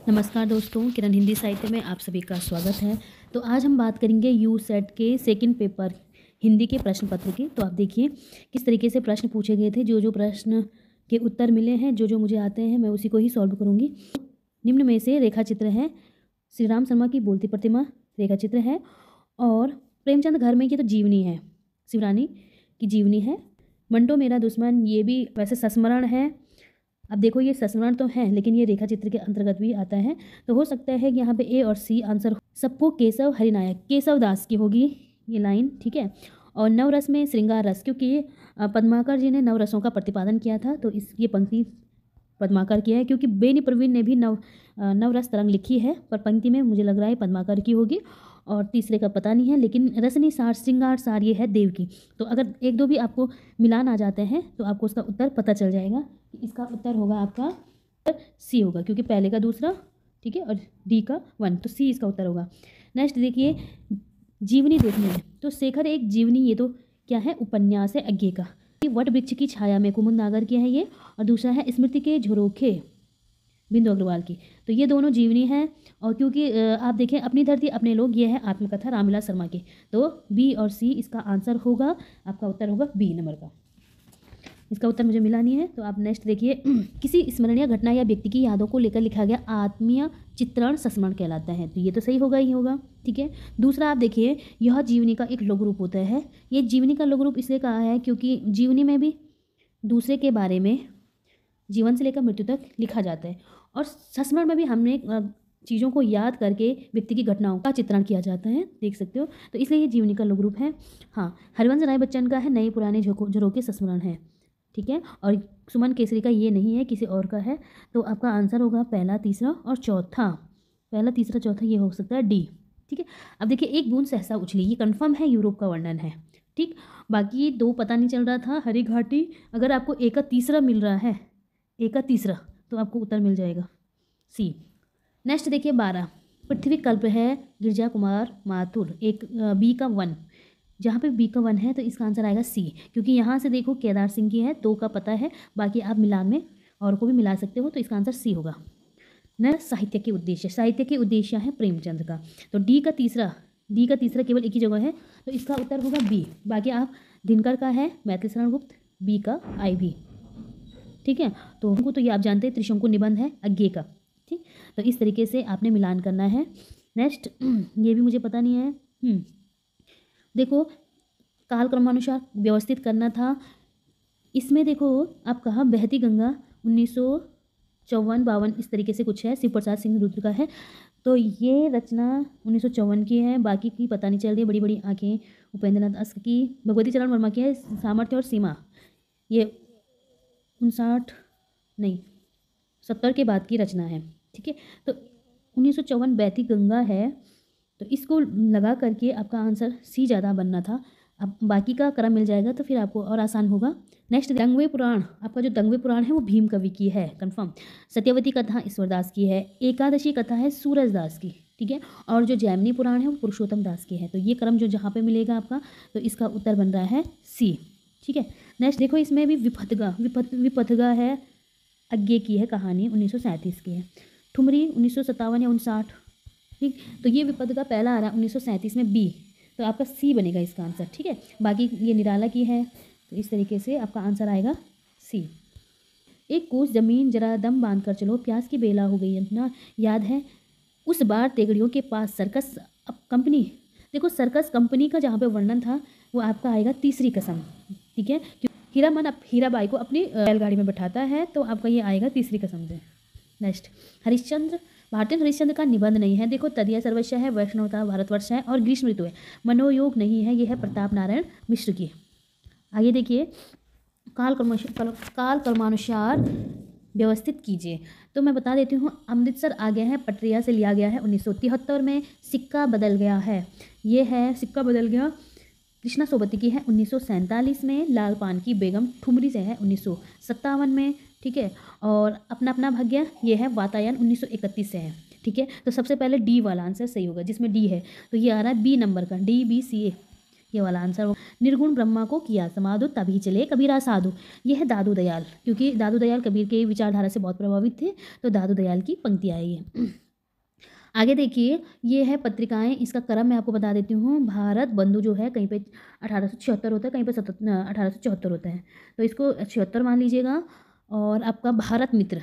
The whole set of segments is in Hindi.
नमस्कार दोस्तों, किरण हिंदी साहित्य में आप सभी का स्वागत है। तो आज हम बात करेंगे यू सेट के सेकंड पेपर हिंदी के प्रश्न पत्र की। तो आप देखिए किस तरीके से प्रश्न पूछे गए थे। जो प्रश्न के उत्तर मिले हैं, जो मुझे आते हैं, मैं उसी को ही सॉल्व करूँगी। निम्न में से रेखा चित्र है। श्री राम शर्मा की बोलती प्रतिमा रेखा चित्र है और प्रेमचंद घर में, ये तो जीवनी है, शिवरानी की जीवनी है। मंटो मेरा दुश्मन, ये भी वैसे संस्मरण है। अब देखो ये संस्मरण तो है, लेकिन ये रेखा चित्र के अंतर्गत भी आता है। तो हो सकता है कि यहाँ पे ए और सी आंसर हो। सबको केशव हरिनायक, केशव दास की होगी ये लाइन, ठीक है। और नवरस में श्रृंगार रस, क्योंकि पद्माकर जी ने नवरसों का प्रतिपादन किया था, तो इस ये पंक्ति पद्माकर की है। क्योंकि बेनी प्रवीण ने भी नवरस तरंग लिखी है, पर पंक्ति में मुझे लग रहा है पद्माकर की होगी। और तीसरे का पता नहीं है, लेकिन रसनी सार श्रृंगार सार ये है देव की। तो अगर एक दो भी आपको मिलान आ जाते हैं तो आपको उसका उत्तर पता चल जाएगा कि इसका उत्तर होगा आपका सी होगा, क्योंकि पहले का दूसरा, ठीक है, और डी का 1, तो सी इसका उत्तर होगा। नेक्स्ट देखिए जीवनी देखने में, तो शेखर एक जीवनी, ये तो क्या है, उपन्यास है अज्ञे का। वट वृक्ष की छाया में कुमुद नागर की है ये, और दूसरा है स्मृति के झरोखे बिंदु अग्रवाल की। तो ये दोनों जीवनी हैं। और क्योंकि आप देखें अपनी धरती अपने लोग, ये है आत्मकथा रामविलास शर्मा की। तो बी और सी इसका आंसर होगा, आपका उत्तर होगा बी नंबर का। इसका उत्तर मुझे मिला नहीं है। तो आप नेक्स्ट देखिए किसी स्मरणीय घटना या व्यक्ति की यादों को लेकर लिखा गया आत्मीय चित्रण संस्मरण कहलाता है। तो ये तो सही होगा ही होगा, ठीक है। दूसरा आप देखिए यह जीवनी का एक लघु रूप होता है। ये जीवनी का लघु रूप इसलिए कहा है क्योंकि जीवनी में भी दूसरे के बारे में जीवन से लेकर मृत्यु तक लिखा जाता है, और संस्मरण में भी हमने चीज़ों को याद करके व्यक्ति की घटनाओं का चित्रण किया जाता है, देख सकते हो। तो इसलिए ये जीवनी का लघु रूप है। हाँ, हरिवंश राय बच्चन का है नए पुराने झरोखे संस्मरण है, ठीक है। और सुमन केसरी का ये नहीं है, किसी और का है। तो आपका आंसर होगा पहला, तीसरा और चौथा। पहला, तीसरा, चौथा ये हो सकता है डी, ठीक है। अब देखिए एक बूंद सहसा उछली, ये कन्फर्म है, यूरोप का वर्णन है, ठीक। बाकी दो पता नहीं चल रहा था। हरी घाटी, अगर आपको ए का तीसरा मिल रहा है, ए का तीसरा, तो आपको उत्तर मिल जाएगा सी। नेक्स्ट देखिए 12, पृथ्वी कल्प है गिरजा कुमार माथुर, एक बी का 1। जहाँ पे बी का 1 है तो इसका आंसर आएगा सी, क्योंकि यहाँ से देखो केदार सिंह की है, 2 का पता है, बाकी आप मिलान में और को भी मिला सकते हो। तो इसका आंसर सी होगा। न साहित्य के उद्देश्य, साहित्य के उद्देश्य है प्रेमचंद का। तो डी का तीसरा केवल एक ही जगह है, तो इसका उत्तर होगा बी। बाकी आप दिनकर का है मैथिली शरण गुप्त, बी का आई भी, ठीक है। तो हमको तो ये आप जानते हैं त्रिशंकु निबंध है अज्ञे का, ठीक। तो इस तरीके से आपने मिलान करना है। नेक्स्ट ये भी मुझे पता नहीं है। देखो काल क्रमानुसार व्यवस्थित करना था। इसमें देखो आप कहा बहती गंगा 1954-52 इस तरीके से कुछ है, शिव प्रसाद सिंह रुद्र का है। तो ये रचना 1954 की है, बाकी की पता नहीं चल रही है। बड़ी बड़ी आँखें उपेंद्र नाथ अस्क की, भगवती चरण वर्मा की है। सामर्थ्य और सीमा ये 59 नहीं 70 के बाद की रचना है, ठीक है। तो 1954 बहती गंगा है, तो इसको लगा करके आपका आंसर सी ज़्यादा बनना था। अब बाकी का क्रम मिल जाएगा तो फिर आपको और आसान होगा। नेक्स्ट दंगवे पुराण, आपका जो दंगवे पुराण है वो भीम कवि की है, कंफर्म। सत्यवती कथा ईश्वरदास की है। एकादशी कथा है सूरजदास की, ठीक है। और जो जैमिनी पुराण है वो पुरुषोत्तम दास की है। तो ये क्रम जो जहाँ पे मिलेगा आपका, तो इसका उत्तर बन रहा है सी, ठीक है। नेक्स्ट देखो इसमें भी विपथगा है अज्ञे की है, कहानी 1937 की है। ठुमरी 1957 या 59, ठीक। तो ये विपद का पहला आ रहा है 1937 में बी, तो आपका सी बनेगा इसका आंसर, ठीक है। बाकी ये निराला की है, तो इस तरीके से आपका आंसर आएगा सी। एक कोस जमीन जरा दम बांध कर चलो, प्यास की बेला हो गई ना, याद है उस बार तेगड़ियों के पास सर्कस कंपनी। देखो सर्कस कंपनी का जहाँ पे वर्णन था वो आपका आएगा तीसरी कसम, ठीक है। हीरामन हीराबाई को अपनी बैलगाड़ी में बैठाता है, तो आपका ये आएगा तीसरी कसम से। नेक्स्ट हरिश्चंद्र, भारतीय हरिश्चंद्र का निबंध नहीं है। देखो तदिया सर्वस्व है, वैष्णवता भारतवर्ष है, और ग्रीष्म ऋतु है। मनोयोग नहीं है, ये है प्रताप नारायण मिश्र की। आगे देखिए काल क्रमानुसार व्यवस्थित कीजिए। तो मैं बता देती हूँ, अमृतसर आ गया है, पटरिया से लिया गया है 1973 में। सिक्का बदल गया है, ये है सिक्का बदल गया, कृष्णा सोबती की है 1947 में। लाल पान की बेगम ठुमरी से है 1957 में, ठीक है। और अपना अपना भाग्य ये है वातायन 1931 से है, ठीक है। तो सबसे पहले डी वाला आंसर सही होगा, जिसमें डी है, तो ये आ रहा है बी नंबर का, डी बी सी ए, ये वाला आंसर होगा। निर्गुण ब्रह्मा को किया समाधु तभी चले कबीरा साधु, ये है दादू दयाल, क्योंकि दादू दयाल कबीर के विचारधारा से बहुत प्रभावित थे, तो दादू दयाल की पंक्तियाँ ये। आगे देखिए, ये है पत्रिकाएं, इसका क्रम मैं आपको बता देती हूँ। भारत बंधु जो है कहीं पे 1876 होता है, कहीं पे 1874 होता है, तो इसको 76 मान लीजिएगा। और आपका भारत मित्र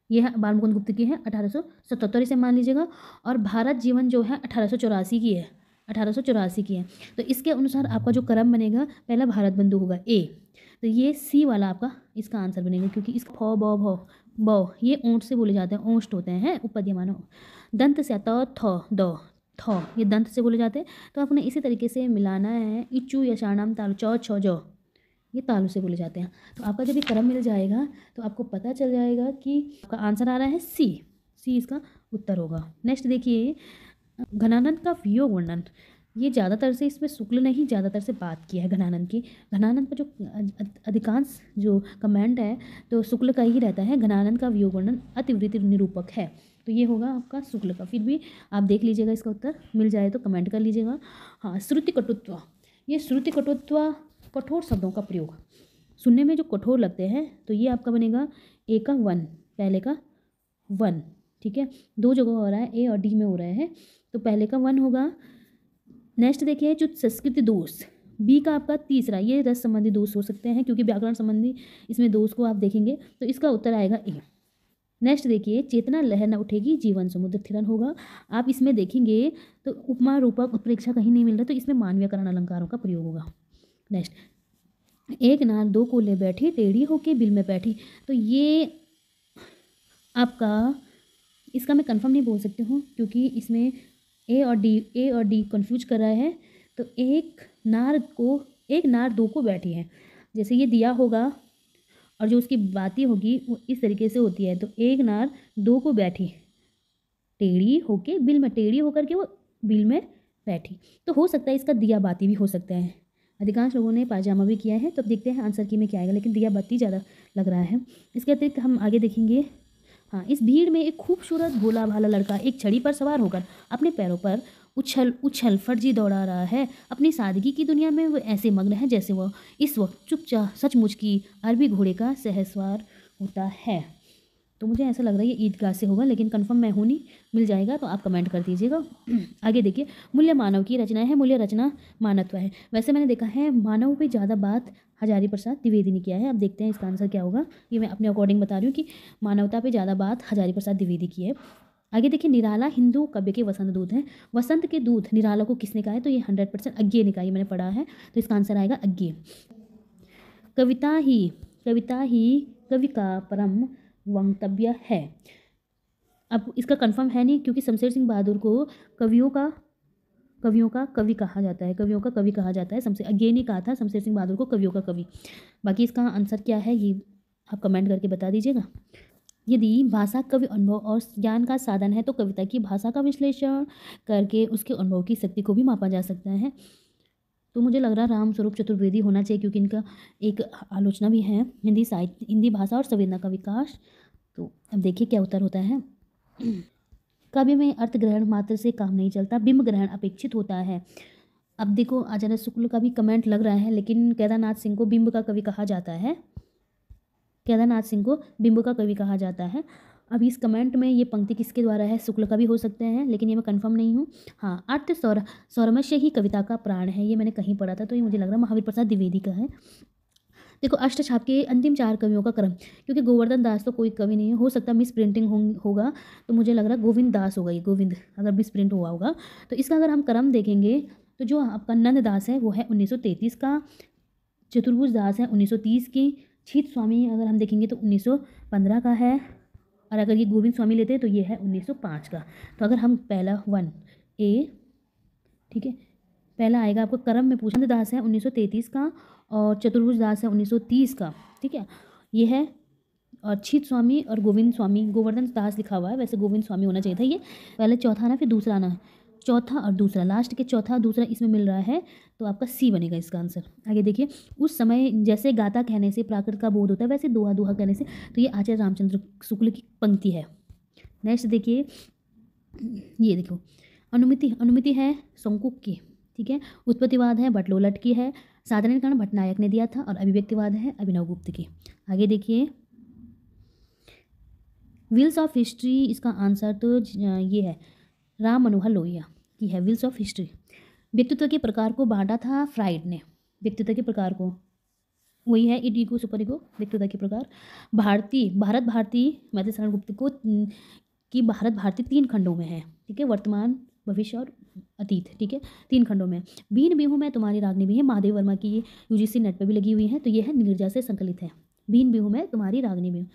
ये है बाल मुकुंद गुप्त की है, 1877 इसे मान लीजिएगा। और भारत जीवन जो है 1884 की है, 1884 की है। तो इसके अनुसार आपका जो क्रम बनेगा, पहला भारत बंधु होगा ए, तो ये सी वाला आपका इसका आंसर बनेगा, क्योंकि इसका फ ब भ ब ये ऊँट से बोले जाते हैं, ओंष्ट होते हैं उपपद्यमानों। दंत से आता थ द थ, ये दंत से बोले जाते हैं। तो आपने इसी तरीके से मिलाना है। इच्चू यशाणाम तालु चौ छ ज, ये तालु से बोले जाते हैं। तो आपका जब ये क्रम मिल जाएगा तो आपको पता चल जाएगा कि आपका आंसर आ रहा है सी, सी इसका उत्तर होगा। नेक्स्ट देखिए, घनानंद का वियोग वर्णन, ये ज़्यादातर से इसमें शुक्ल ने ही ज़्यादातर से बात की है घनानंद की। घनानंद पर जो अधिकांश जो कमेंट है तो शुक्ल का ही रहता है। घनानंद का वियोग वर्णन अतिवृत्ति निरूपक है, तो ये होगा आपका शुक्ल का। फिर भी आप देख लीजिएगा, इसका उत्तर मिल जाए तो कमेंट कर लीजिएगा। हाँ, श्रुति कटुत्व, ये श्रुति कटुत्व कठोर शब्दों का प्रयोग, सुनने में जो कठोर लगते हैं, तो ये आपका बनेगा ए का वन, पहले का वन, ठीक है। दो जगह हो रहा है, ए और डी में हो रहा है, तो पहले का वन होगा। नेक्स्ट देखिए, जो संस्कृति दोष, बी का आपका तीसरा, ये रस संबंधी दोष हो सकते हैं, क्योंकि व्याकरण संबंधी इसमें दोष को आप देखेंगे, तो इसका उत्तर आएगा ए। नेक्स्ट देखिए, चेतना लहर न उठेगी जीवन समुद्र थिरन होगा। आप इसमें देखेंगे तो उपमा रूपक उत्प्रेक्षा कहीं नहीं मिल रहा, तो इसमें मानवीयकरण अलंकारों का प्रयोग होगा। नेक्स्ट, एक नार दो को ले बैठी टेढ़ी होके बिल में बैठी, तो ये आपका इसका मैं कंफर्म नहीं बोल सकती हूँ, क्योंकि इसमें ए और डी कंफ्यूज कर रहा है। तो एक नार दो को बैठी है, जैसे ये दिया होगा और जो उसकी बाती होगी वो इस तरीके से होती है। तो एक नार दो को बैठी टेढ़ी होके बिल में, टेढ़ी होकर के वो बिल में बैठी, तो हो सकता है इसका दिया बाती भी हो सकता है। अधिकांश लोगों ने पाजामा भी किया है, तो अब देखते हैं आंसर की में क्या आएगा, लेकिन दिया बाती ज़्यादा लग रहा है। इसके अतिरिक्त हम आगे देखेंगे। हाँ, इस भीड़ में एक खूबसूरत भोला भाला लड़का एक छड़ी पर सवार होकर अपने पैरों पर उछल उछल फर्जी दौड़ा रहा है। अपनी सादगी की दुनिया में वो ऐसे मग्न है जैसे वह इस वक्त चुपचाप सचमुच की अरबी घोड़े का सहसवार होता है। तो मुझे ऐसा लग रहा है ये ईदगाह से होगा, लेकिन कंफर्म मैं हूँ नहीं, मिल जाएगा तो आप कमेंट कर दीजिएगा। आगे देखिए, मूल्य मानव की रचना है, मूल्य रचना मानवत्व है। वैसे मैंने देखा है मानव पे ज़्यादा बात हजारी प्रसाद द्विवेदी ने किया है। अब देखते हैं इसका आंसर क्या होगा, ये मैं अपने अकॉर्डिंग बता रही हूँ कि मानवता पे ज़्यादा बात हजारी प्रसाद द्विवेदी की है। आगे देखिए, निराला हिंदू काव्य के वसंत दूत हैं। वसंत के दूत निराला को किसने कहा है, तो ये 100% अज्ञेय ने कहा, ये मैंने पढ़ा है, तो इसका आंसर आएगा अज्ञेय। कविता ही कवि का परम वक्तव्य है। अब इसका कंफर्म है नहीं, क्योंकि शमशेर सिंह बहादुर को कवियों का कवि कहा जाता है, कवियों का कवि कहा जाता है। अज्ञेय ने कहा था शमशेर सिंह बहादुर को कवियों का कवि। बाकी इसका आंसर क्या है ये आप कमेंट करके बता दीजिएगा। यदि भाषा कवि अनुभव और ज्ञान का साधन है, तो कविता की भाषा का विश्लेषण करके उसके अनुभव की शक्ति को भी मापा जा सकता है। तो मुझे लग रहा है राम स्वरूप चतुर्वेदी होना चाहिए, क्योंकि इनका एक आलोचना भी है हिंदी साहित्य, हिंदी भाषा और संवेदना का विकास। तो अब देखिए क्या उत्तर होता है। काव्य में अर्थ ग्रहण मात्र से काम नहीं चलता, बिंब ग्रहण अपेक्षित होता है। अब देखो, आचार्य शुक्ल का भी कमेंट लग रहा है, लेकिन केदारनाथ सिंह को बिंब का कवि कहा जाता है, केदारनाथ सिंह को बिंब का कवि कहा जाता है। अब इस कमेंट में ये पंक्ति किसके द्वारा है, शुक्ल का भी हो सकते हैं, लेकिन ये मैं कंफर्म नहीं हूँ। हाँ, अर्थ सौरमस्य ही कविता का प्राण है, ये मैंने कहीं पढ़ा था, तो ये मुझे लग रहा है महावीर प्रसाद द्विवेदी का है। देखो, अष्टछाप के अंतिम 4 कवियों का क्रम, क्योंकि गोवर्धन दास तो कोई कवि नहीं है, हो सकता है मिस प्रिंटिंग होगा, तो मुझे लग रहा है गोविंद दास होगा, ये गोविंद अगर मिस प्रिंट हुआ होगा। तो इसका अगर हम क्रम देखेंगे तो जो आपका नंद दास है वो है 1933 का, चतुर्भुज दास है 1930 की, छीत स्वामी अगर हम देखेंगे तो 1915 का है, और अगर ये गोविंद स्वामी लेते हैं तो ये है 1905 का। तो अगर हम पहला 1 ए, ठीक है, पहला आएगा आपको क्रम में पूछा, नंद दास है 1933 का और चतुर्भुज दास है 1930 का, ठीक है, ये है। और छीत स्वामी और गोविंद स्वामी, गोवर्धन दास लिखा हुआ है, वैसे गोविंद स्वामी होना चाहिए था ये। पहले चौथा ना, फिर दूसरा आना, चौथा और दूसरा, लास्ट के चौथा दूसरा इसमें मिल रहा है, तो आपका सी बनेगा इसका आंसर। आगे देखिए, उस समय जैसे गाथा कहने से प्राकृत का बोध होता है, वैसे दोहा दोहा कहने से, तो ये आचार्य रामचंद्र शुक्ल की पंक्ति है। नेक्स्ट देखिए, ये देखो, अनुमिति है शंकुक की, ठीक है। उत्पत्तिवाद है बटलोलट की है, साधारणीकरण भट्टनायक ने दिया था, और अभिव्यक्तिवाद है अभिनवगुप्त की। आगे देखिए, व्हील्स ऑफ हिस्ट्री, इसका आंसर तो ये है, राम मनोहर लोहिया की है व्हील्स ऑफ हिस्ट्री। व्यक्तित्व के प्रकार को बांटा था फ्राइड ने, व्यक्तित्व के प्रकार को, वही है इड ईगो सुपर ईगो, व्यक्तित्व के प्रकार। भारत भारती मैत्री शरण गुप्त को कि भारत भारती 3 खंडों में है, ठीक है, वर्तमान, भविष्य और अतीत, ठीक है, 3 खंडों में। बीन बिहू में तुम्हारी रागनी भी है, महादेव वर्मा की ये यूजीसी नेट पे भी लगी हुई है, तो ये है नीरजा से संकलित है। बीन बिहू में तुम्हारी रागनी भी।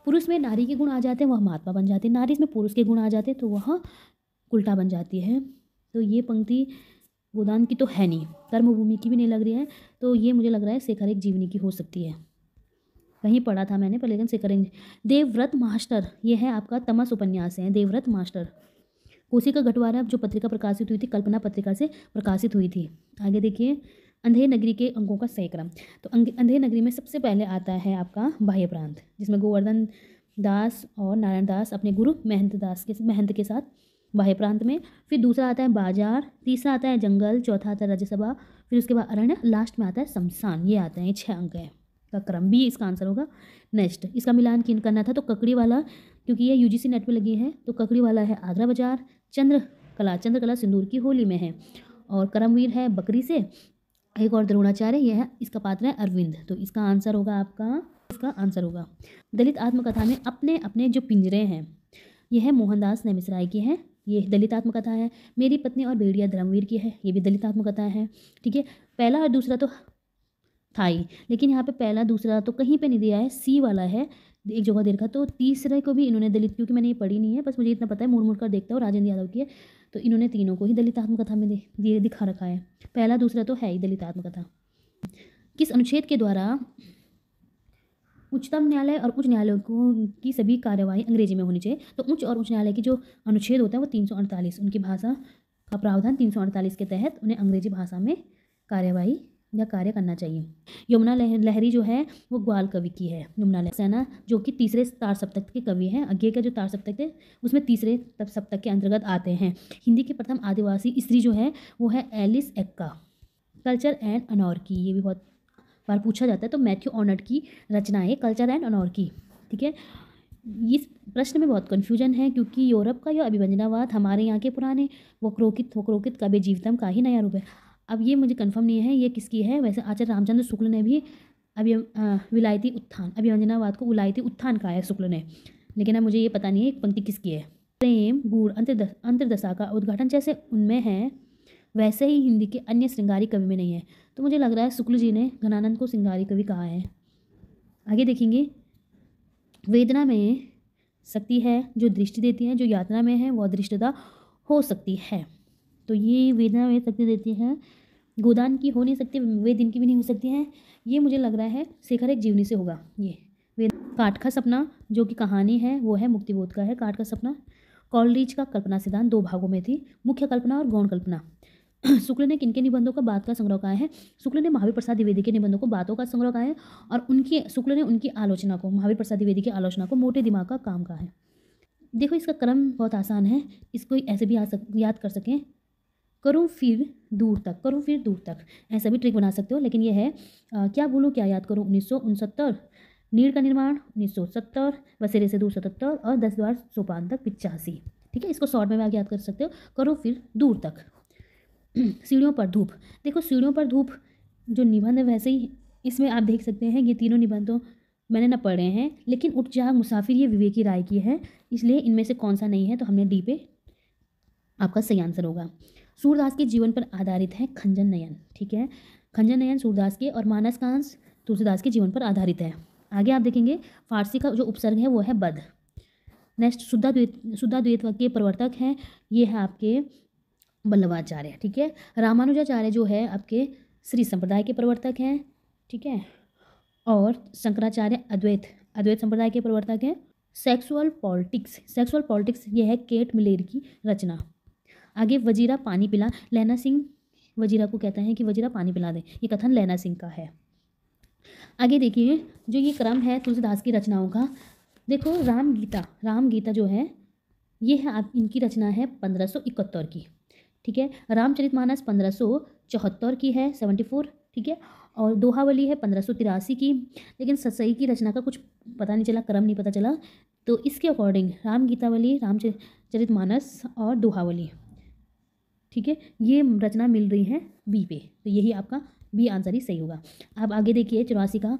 पुरुष में नारी के गुण आ जाते हैं, वह महात्मा बन जाती है, नारी में पुरुष के गुण आ जाते हैं तो वह उल्टा बन जाती है। तो ये पंक्ति गोदान की तो है नहीं, कर्मभूमि की भी नहीं लग रही है, तो ये मुझे लग रहा है शेखर एक जीवनी की हो सकती है, कहीं पढ़ा था मैंने पर, लेकिन शेखर। देवव्रत मास्टर, ये है आपका तमस उपन्यास है, देवव्रत मास्टर। कोशिका गठवारा जो पत्रिका प्रकाशित हुई थी, कल्पना पत्रिका से प्रकाशित हुई थी। आगे देखिए, अंधेर नगरी के अंकों का सही क्रम। तो अंधेर नगरी में सबसे पहले आता है आपका बाह्य प्रांत, जिसमें गोवर्धन दास और नारायण दास अपने गुरु महंत के साथ बाह्य प्रांत में। फिर दूसरा आता है बाजार, तीसरा आता है जंगल, चौथा आता है राज्यसभा, फिर उसके बाद अरण्य, लास्ट में आता है शमशान। ये आते हैं 6 अंक है का क्रम, भी इसका आंसर होगा। नेक्स्ट, इसका मिलान किन करना था, तो ककड़ी वाला, क्योंकि ये यूजीसी नेट पे लगी है, तो ककड़ी वाला है आगरा बाजार, चंद्रकला सिंदूर की होली में है, और करमवीर है बकरी से, एक और द्रोणाचार्य, यह है, इसका पात्र है अरविंद। तो इसका आंसर होगा आपका, इसका आंसर होगा। दलित आत्मकथा में अपने अपने जो पिंजरे हैं, यह है मोहनदास नेमिसराय की है, ये दलित आत्मकथा है। मेरी पत्नी और भेड़िया धर्मवीर की है, ये भी दलित आत्मकथा है, ठीक है। पहला और दूसरा तो था ही, लेकिन यहाँ पे पहला दूसरा तो कहीं पे नहीं दिया है, सी वाला है एक जगह दे रखा, तो तीसरे को भी इन्होंने दलित, क्योंकि मैंने ये पढ़ी नहीं है, बस मुझे इतना पता है, मुड़ कर देखता हूँ, राजेंद्र यादव की है, तो इन्होंने तीनों को ही दलित आत्मकथा में दिखा रखा है। पहला दूसरा तो है ही दलित आत्मकथा। किस अनुच्छेद के द्वारा उच्चतम न्यायालय और उच्च न्यायालयों की सभी कार्यवाही अंग्रेजी में होनी चाहिए, तो उच्च और उच्च न्यायालय की जो अनुच्छेद होता है वो 348, उनकी भाषा का प्रावधान 348 के तहत उन्हें अंग्रेजी भाषा में कार्यवाही या कार्य करना चाहिए। यमुना लहरी जो है वो ग्वाल कवि की है, यमुना लहरी सेना, जो कि तीसरे तार सप्तक के कवि हैं। आगे का जो तार सप्तक है उसमें तीसरे सप्तक के अंतर्गत आते हैं। हिंदी के प्रथम आदिवासी स्त्री जो है वो है एलिस एक्का। कल्चर एंड अनॉर्की, ये भी बहुत बार पूछा जाता है, तो मैथ्यू ऑर्नट की रचना है कल्चर एंड अनॉर्की, ठीक है। इस प्रश्न में बहुत कन्फ्यूजन है, क्योंकि यूरोप का यह अभिव्यंजनावाद हमारे यहाँ के पुराने वक्रोकित काव्य जीवितम का ही नया रूप है। अब ये मुझे कंफर्म नहीं है ये किसकी है, वैसे आचार्य रामचंद्र शुक्ल ने भी विलायती उत्थान अभिव्यंजनावाद को विलायती उत्थान कहा है शुक्ल ने, लेकिन अब मुझे ये पता नहीं है एक पंक्ति किसकी है। प्रेम गूढ़ अंतर्दशा का उद्घाटन जैसे उनमें है, वैसे ही हिंदी के अन्य श्रृंगारी कवि में नहीं है, तो मुझे लग रहा है शुक्ल जी ने घनानंद को श्रृंगारी कवि कहा है। आगे देखेंगे, वेदना में शक्ति है जो दृष्टि देती है, जो यातना में है वह दृष्टता हो सकती है, तो ये वेदना में शक्ति देती है, गोदान की हो नहीं सकती, वे दिन की भी नहीं हो सकती हैं। ये मुझे लग रहा है शेखर एक जीवनी से होगा। ये काठ का सपना जो कि कहानी है वो है मुक्तिबोध का है, काठ का सपना। कॉलरिज का कल्पना सिद्धांत 2 भागों में थी, मुख्य कल्पना और गौण कल्पना। शुक्ल ने किनके निबंधों का बात का संग्रह कहा है, शुक्ल ने महावीर प्रसाद द्विवेदी के निबंधों को बातों का संग्रह कहा है, और शुक्ल ने उनकी आलोचना को, महावीर प्रसाद द्विवेदी की आलोचना को मोटे दिमाग का काम कहा है। देखो इसका क्रम बहुत आसान है, इसको ऐसे भी याद कर सकें, करूँ फिर दूर तक, ऐसा भी ट्रिक बना सकते हो, लेकिन ये है क्या भूलूं क्या याद करूँ 1969, नीड़ का निर्माण 1970, बसेरे से दूर 77, और 10 द्वार सोपान तक 85, ठीक है। इसको शॉर्ट में भी याद कर सकते हो, करो फिर दूर तक। सीढ़ियों पर धूप, देखो सीढ़ियों पर धूप जो निबंध है वैसे ही इसमें आप देख सकते हैं, ये तीनों निबंधों मैंने ना पढ़े हैं, लेकिन उठ जाग मुसाफिर ये विवेकी राय की है, इसलिए इनमें से कौन सा नहीं है, तो हमने डी पे आपका सही आंसर होगा। सूरदास के जीवन पर आधारित है खंजन नयन, ठीक है, खंजन नयन सूरदास के, और मानस कांस तुलसीदास के जीवन पर आधारित है। आगे आप देखेंगे फारसी का जो उपसर्ग है वो है बद। नेक्स्ट शुद्धाद्वैत के प्रवर्तक हैं, ये है आपके वल्लभाचार्य, ठीक है। रामानुजाचार्य जो है आपके श्री संप्रदाय के प्रवर्तक हैं, ठीक है, और शंकराचार्य अद्वैत संप्रदाय के प्रवर्तक हैं। सेक्सुअल पॉलिटिक्स ये है केट मिलेर की रचना। आगे वजीरा पानी पिला, लैना सिंह वजीरा को कहता है कि वजीरा पानी पिला दे, ये कथन लैना सिंह का है। आगे देखिए जो ये क्रम है तुलसीदास की रचनाओं का, देखो राम गीता जो है ये है आप इनकी रचना है 1571 की, ठीक है। रामचरितमानस 1574 की है, 74, ठीक है। और दोहावली है 1583 की, लेकिन सतसई की रचना का कुछ पता नहीं चला, क्रम नहीं पता चला। तो इसके अकॉर्डिंग राम गीतावली, रामचरितमानस और दोहावली, ठीक है, ये रचना मिल रही है बी पे। तो यही आपका बी आंसर ही सही होगा। अब आगे देखिए 84 का,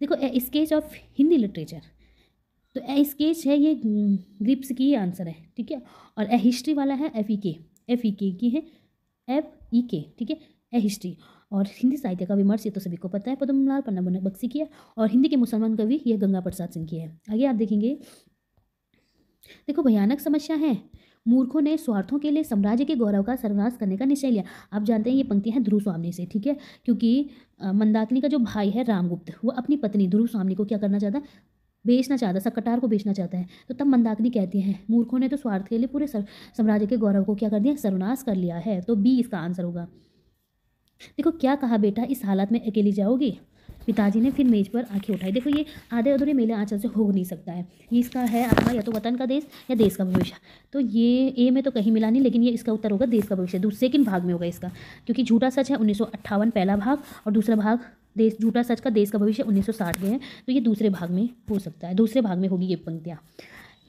देखो ए स्केच ऑफ हिंदी लिटरेचर। तो ए स्केच है, ये ग्रिप्स की आंसर है, ठीक है। और ए हिस्ट्री वाला है एफ ई के की है, FEK, ठीक है, ए हिस्ट्री। और हिंदी साहित्य का विमर्श, ये तो सभी को पता है, पद्मलाल पन्ना बख्शी की है। और हिंदी के मुसलमान कवि, ये गंगा प्रसाद सिंह की है। आगे आप देखेंगे, देखो भयानक समस्या है, मूर्खों ने स्वार्थों के लिए साम्राज्य के गौरव का सर्वनाश करने का निश्चय लिया। आप जानते हैं ये पंक्ति है ध्रुव स्वामी से, ठीक है, क्योंकि मंदाकिनी का जो भाई है रामगुप्त, वो अपनी पत्नी ध्रुव स्वामी को क्या करना चाहता है, बेचना चाहता, सकटार को बेचना चाहता है। तो तब मंदाकिनी कहती है मूर्खों ने तो स्वार्थ के लिए पूरे साम्राज्य के गौरव को क्या कर दिया, सर्वनाश कर लिया है। तो बी इसका आंसर होगा। देखो क्या कहा बेटा, इस हालत में अकेली जाओगी। पिताजी ने फिर मेज पर आंखें उठाई। देखो ये आधे अधूरे मेले आंचल से हो नहीं सकता है। ये इसका है आपका या तो वतन का देश या देश का भविष्य। तो ये ए में तो कहीं मिला नहीं, लेकिन ये इसका उत्तर होगा देश का भविष्य, सेकंड भाग में होगा इसका, क्योंकि झूठा सच है 1958 पहला भाग, और दूसरा भाग देश झूठा सच का देश का भविष्य 1960 में है। तो ये दूसरे भाग में हो सकता है, दूसरे भाग में होगी ये पंक्तियाँ।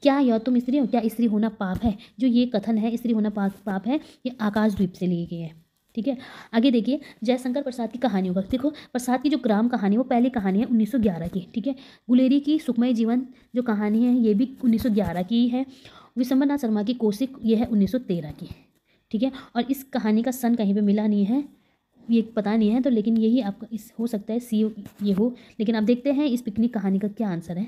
क्या यह तुम स्त्री हो, क्या स्त्री होना पाप है। जो ये कथन है स्त्री होना पाप है, ये आकाशद्वीप से लिए गए हैं, ठीक है। आगे देखिए जयशंकर प्रसाद की कहानी होगा। देखो प्रसाद की जो ग्राम कहानी, वो पहली कहानी है 1911 की, ठीक है। गुलेरी की सुखमय जीवन जो कहानी है, ये भी 1911 की है। विशंबरनाथ शर्मा की कौशिक, ये है 1913 की, ठीक है। और इस कहानी का सन कहीं पे मिला नहीं है, ये पता नहीं है, तो लेकिन यही आपका इस हो सकता है सी ये हो। लेकिन आप देखते हैं इस पिकनिक कहानी का क्या आंसर है,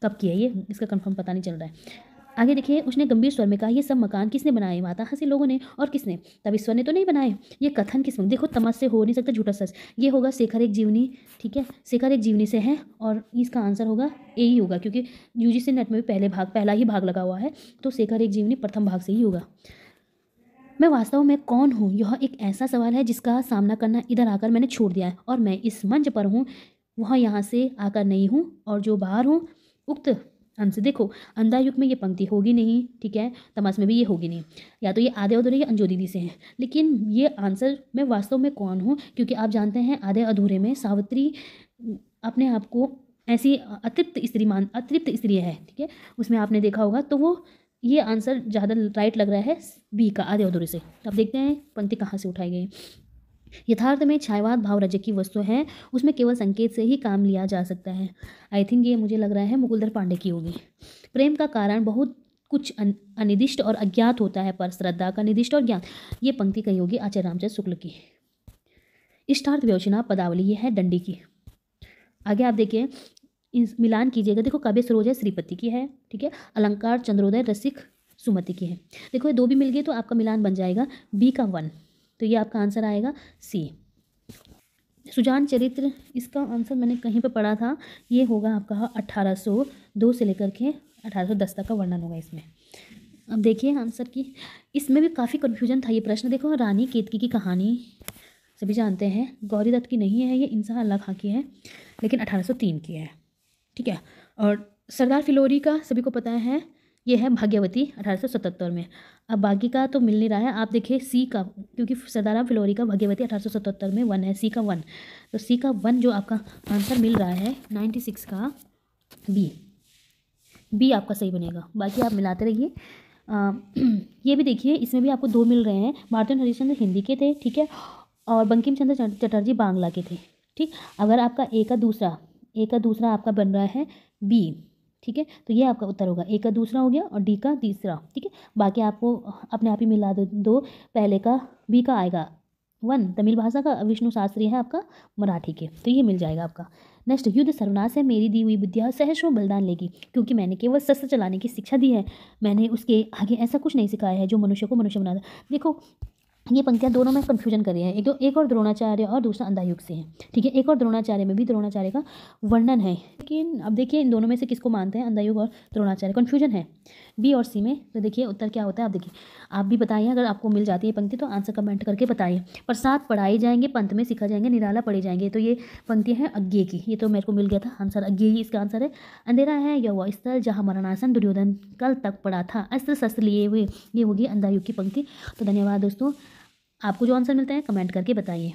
कब की है ये, इसका कंफर्म पता नहीं चल रहा है। आगे देखिए उसने गंभीर स्वर में कहा, ये सब मकान किसने बनाए, माता हंसी लोगों ने, और किसने, तब ईश्वर ने तो नहीं बनाए। ये कथन किस, देखो तमस से हो नहीं सकता झूठा सच, ये होगा शेखर एक जीवनी, ठीक है, शेखर एक जीवनी से है। और इसका आंसर होगा ए ही होगा, क्योंकि यूजीसी नेट में भी पहला ही भाग लगा हुआ है, तो शेखर एक जीवनी प्रथम भाग से ही होगा। मैं वास्तव में कौन हूँ, यह एक ऐसा सवाल है जिसका सामना करना इधर आकर मैंने छोड़ दिया है, और मैं इस मंच पर हूँ, वह यहाँ से आकर नहीं हूँ, और जो बाहर हूँ उक्त अंश। देखो अंधा युग में ये पंक्ति होगी नहीं, ठीक है, तमाश में भी ये होगी नहीं, या तो ये आधे अधूरे या अंजो दीदी से हैं। लेकिन ये आंसर मैं वास्तव में कौन हूँ, क्योंकि आप जानते हैं आधे अधूरे में सावित्री अपने आप को ऐसी अतृप्त स्त्री है, ठीक है, उसमें आपने देखा होगा। तो वो ये आंसर ज़्यादा राइट लग रहा है बी का, आधे अधूरे से। अब देखते हैं पंक्ति कहाँ से उठाई गई। यथार्थ में छायावाद भाव रज की वस्तु है, उसमें केवल संकेत से ही काम लिया जा सकता है। आई थिंक ये मुझे लग रहा है मुकुलधर पांडे की होगी। प्रेम का कारण बहुत कुछ अनिर्दिष्ट और अज्ञात होता है, पर श्रद्धा का निर्दिष्ट और ज्ञान। ये पंक्ति कही होगी आचार्य रामचंद्र शुक्ल की। इष्टार्थ व्यवचना पदावली ये है डंडी की। आगे आप देखिए इस मिलान कीजिएगा। देखो काव्य सरोज है श्रीपति की है, ठीक है, अलंकार चंद्रोदय रसिक सुमति की है। देखो ये दो भी मिल गए तो आपका मिलान बन जाएगा बी का 1, तो ये आपका आंसर आएगा सी। सुजान चरित्र, इसका आंसर मैंने कहीं पे पढ़ा था, ये होगा आपका 1802 से लेकर के 1810 तक का वर्णन होगा इसमें। अब देखिए आंसर की, इसमें भी काफ़ी कन्फ्यूजन था ये प्रश्न। देखो रानी केतकी की कहानी सभी जानते हैं, गौरी दत्त की नहीं है, ये इंसान अल्लाह खां की है, लेकिन 1803 की है, ठीक है। और सरदार फिलौरी का सभी को पता है, ये है भाग्यवती 1877 में। अब बाकी का तो मिल नहीं रहा है, आप देखिए सी का, क्योंकि सरदार फिलौरी का भाग्यवती 1877 में 1 है, सी का 1, तो सी का 1 जो आपका आंसर मिल रहा है 96 का बी आपका सही बनेगा। बाकी आप मिलाते रहिए। ये भी देखिए इसमें भी आपको 2 मिल रहे हैं। मार्टिन हरिश्चंद्र हिंदी के थे, ठीक है, और बंकिम चंद्र चटर्जी बांग्ला के थे, ठीक। अगर आपका ए का दूसरा आपका बन रहा है बी, ठीक है, तो ये आपका उत्तर होगा। ए का दूसरा हो गया और डी का तीसरा, ठीक है। बाकी आपको अपने आप ही मिला दो, पहले का बी का आएगा 1 तमिल भाषा का, विष्णु शास्त्री है आपका मराठी के, तो ये मिल जाएगा आपका। नेक्स्ट, युद्ध सर्वनाश है, मेरी दी हुई विद्या सहस्रों बलिदान लेगी, क्योंकि मैंने केवल शस्त्र चलाने की शिक्षा दी है, मैंने उसके आगे ऐसा कुछ नहीं सिखाया है जो मनुष्य को मनुष्य बना दे। देखो ये पंक्तियाँ दोनों में कन्फ्यूजन कर रही हैं, एक और द्रोणाचार्य और दूसरा अंधा युग से है, ठीक है। एक और द्रोणाचार्य में भी द्रोणाचार्य का वर्णन है, लेकिन अब देखिए इन दोनों में से किसको मानते हैं, अंधा युग और द्रोणाचार्य। कन्फ्यूजन है बी और सी में, तो देखिए उत्तर क्या होता है। आप देखिए, आप भी बताइए, अगर आपको मिल जाती है पंक्ति तो आंसर कमेंट करके बताइए। प्रसाद पढ़ाए जाएंगे, पंथ में सीखा जाएंगे, निराला पढ़े जाएंगे, तो ये पंक्ति है अज्ञे की, ये तो मेरे को मिल गया था आंसर, अज्ञे ही इसका आंसर है। अंधेरा है यह वह स्थल जहाँ मरणासन दुर्योधन कल तक पड़ा था अस्त्र शस्त्र लिए हुए, ये होगी अंधा युग की पंक्ति। तो धन्यवाद दोस्तों, आपको जो आंसर मिलता है कमेंट करके बताइए।